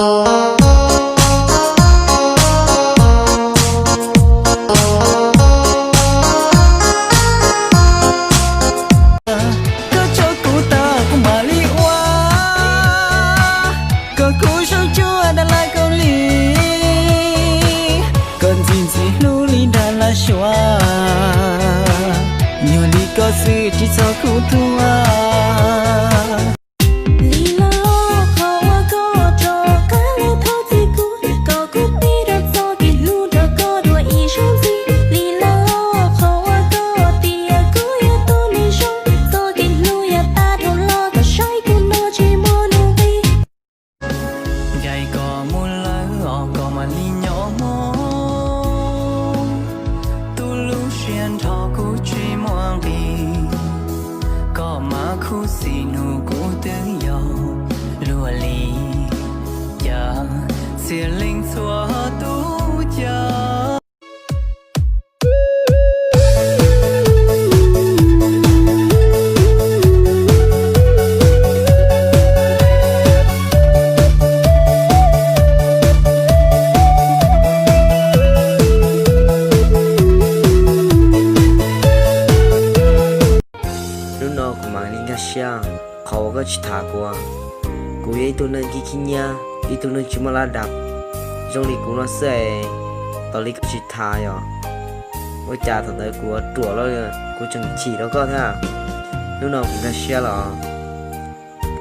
nhiều lý có sự chỉ cho khu thua khu xì nụ cũ tới dầu lùa lì giờ xìa linh xua tú chờ kau ga cita gua, gue itu nanti kinya, itu nanti cuma ladap, jong li gua nasi, tali ga cita ya, gue cata dari gua dua lo ya, gue ceng chỉ đó có thế, lúc nào cũng ra xe là,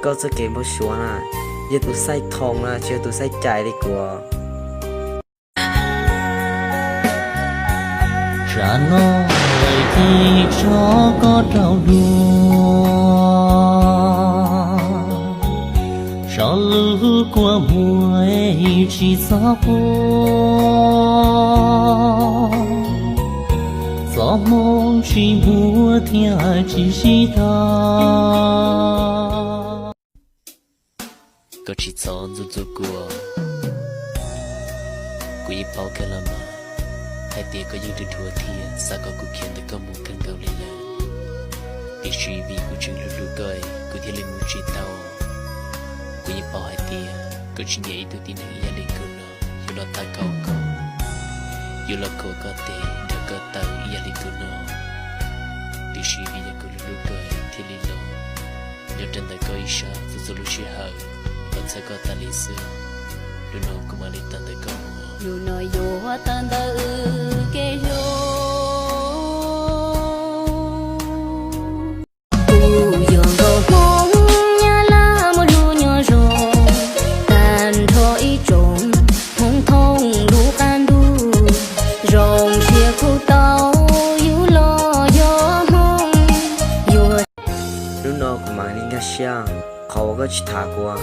có sự kiện bao nhiêu na, giờ tôi say thòng na, chưa tôi say chạy đi gua. Ra nó vậy thì cho có đau đuông cho lũ qua mùa ấy chỉ gió gió mong chỉ mùa thiên chỉ ta có chỉ gió dù của bao cái làm mà hai tia có yêu được thua thia sao có cuộc khiến ta có một cơn gạo lên là để suy vì của chừng lulu coi của thiên linh một chỉ tao của những bao hai tia có chuyện nhảy từ tin này gia đình của nó yêu lo ta cầu cầu yêu lo cầu có thể đã có tao gia đình của nó để suy vì nhà của lulu coi thiên linh lo nhớ trên tay có isha với số lulu suy hờ vẫn sẽ có ta lý xưa lulu nó cũng mà đi tan tay có dù nói dù hoa tan ta kê yo dù gầu mong nhà la một lu nhỏ rồng tàn thôi trộm mong thông đủ can đủ rồng chia khu tàu yêu lo gió mong dù lúc nào cũng mang đi ngắt xa kau ga cita gua,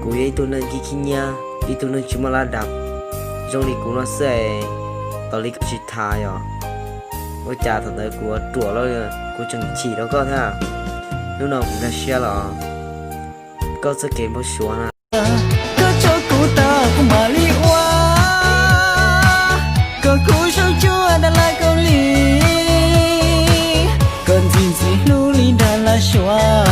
gue itu nanti kinya, itu nanti cuma ladap. Trong đi cũng nó sẽ tao đi chỉ thà ya, ôi cha thằng đấy của chùa lo ya, của chừng chỉ đó có thế, lúc nào cũng ra xe là, có sự kiện bao nhiêu na. Có cho cô ta cũng mà li hoa, có cô sao chúa đã lại câu li, còn gì lu li đã là xóa,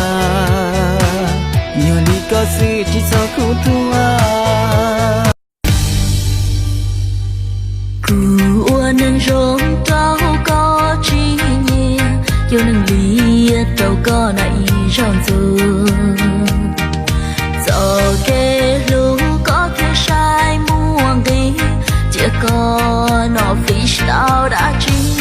nhiều li có sự chỉ cho cô thua. nâng rốn trao có chi nhẹ yêu nâng liệt đâu có nãy rong dương giờ kê lu có kia sai muôn đi chỉ có nó fish tao đã chi